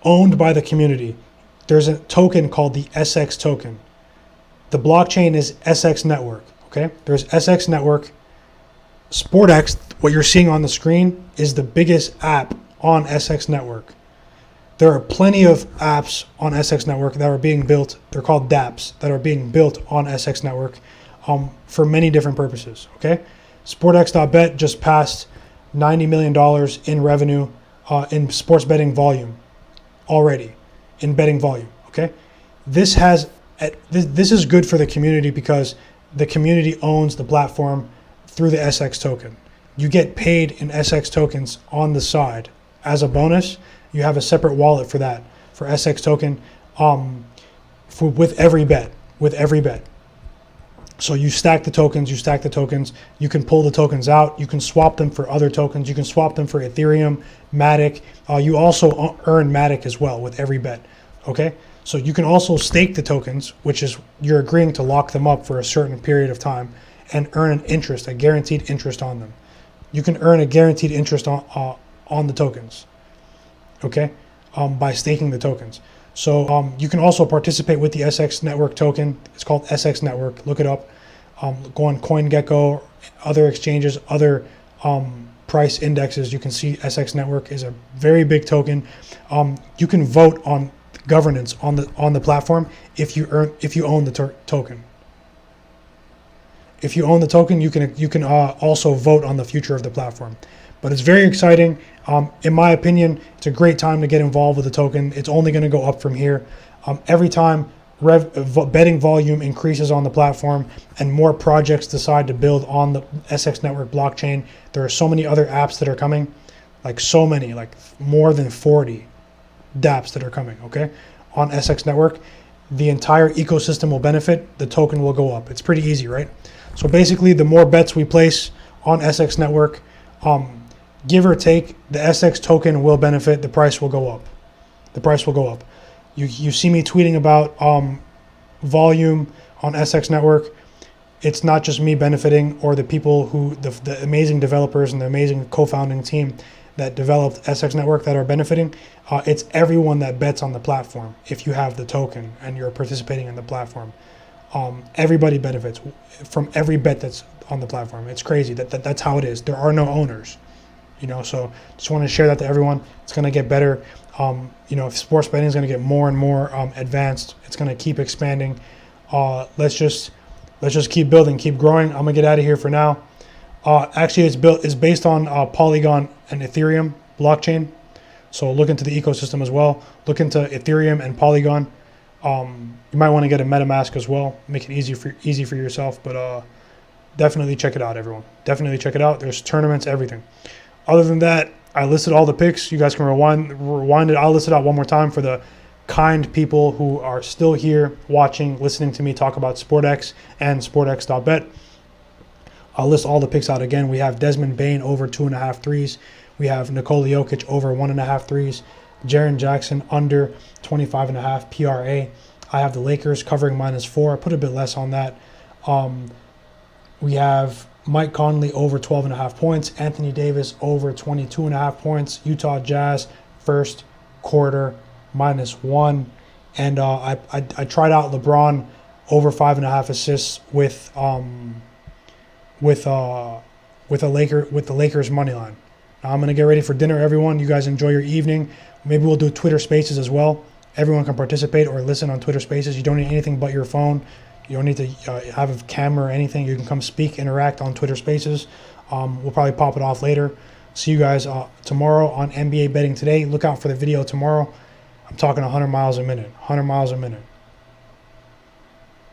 Owned by the community. There's a token called the SX token. The blockchain is SX Network, okay? There's SX Network. SportX, what you're seeing on the screen, is the biggest app on SX Network. There are plenty of apps on SX Network that are being built. They're called dApps that are being built on SX Network for many different purposes, okay? SportX.bet just passed $90 million in revenue in sports betting volume already, in betting volume, okay? This is good for the community because the community owns the platform through the SX token. You get paid in SX tokens on the side. As a bonus, you have a separate wallet for that, for SX token, with every bet. So you stack the tokens, you can pull the tokens out, you can swap them for other tokens, you can swap them for Ethereum, Matic. You also earn Matic as well with every bet, okay? So you can also stake the tokens, which is you're agreeing to lock them up for a certain period of time and earn an interest, a guaranteed interest on them. You can earn a guaranteed interest on the tokens, okay, by staking the tokens. So you can also participate with the SX Network token. It's called SX Network. Look it up. Go on CoinGecko, other exchanges, other price indexes. You can see SX Network is a very big token. You can vote on governance on the platform if you own the token. if you own the token, you can also vote on the future of the platform. But it's very exciting. In my opinion, it's a great time to get involved with the token. It's only going to go up from here. Every time betting volume increases on the platform and more projects decide to build on the SX Network blockchain, there are so many other apps that are coming, like so many, like more than 40 dApps that are coming, okay, on SX Network. The entire ecosystem will benefit. The token will go up. It's pretty easy, right? So basically, the more bets we place on SX Network, give or take, the SX token will benefit. The price will go up. The price will go up. You see me tweeting about volume on SX Network. It's not just me benefiting or the people who, the amazing developers and the amazing co-founding team that developed SX Network that are benefiting. It's everyone that bets on the platform. If you have the token and you're participating in the platform, everybody benefits from every bet that's on the platform. It's crazy that's how it is. There are no owners, so just want to share that to everyone. It's going to get better. If sports betting is going to get more and more advanced, it's going to keep expanding. Let's just keep building, keep growing. I'm gonna get out of here for now. Actually, it's based on Polygon and Ethereum blockchain. So look into the ecosystem as well. Look into Ethereum and Polygon. You might want to get a MetaMask as well. Make it easy for yourself. But definitely check it out, everyone. Definitely check it out. There's tournaments, everything. Other than that, I listed all the picks. You guys can rewind it. I'll list it out one more time for the kind people who are still here watching, listening to me talk about SportX and SportX.bet. I'll list all the picks out again. We have Desmond Bain over 2.5 threes. We have Nikola Jokic over 1.5 threes. Jaren Jackson under 25.5 PRA. I have the Lakers covering -4. I put a bit less on that. We have Mike Conley over 12.5 points. Anthony Davis over 22.5 points. Utah Jazz first quarter -1. And I tried out LeBron over 5.5 assists with the Lakers money line. Now I'm gonna get ready for dinner, everyone. You guys enjoy your evening. Maybe we'll do Twitter Spaces as well. Everyone can participate or listen on Twitter Spaces. You don't need anything but your phone. You don't need to have a camera or anything. You can come speak, interact on Twitter Spaces. We'll probably pop it off later. See you guys tomorrow on NBA Betting Today. Look out for the video tomorrow. I'm talking 100 miles a minute. 100 miles a minute.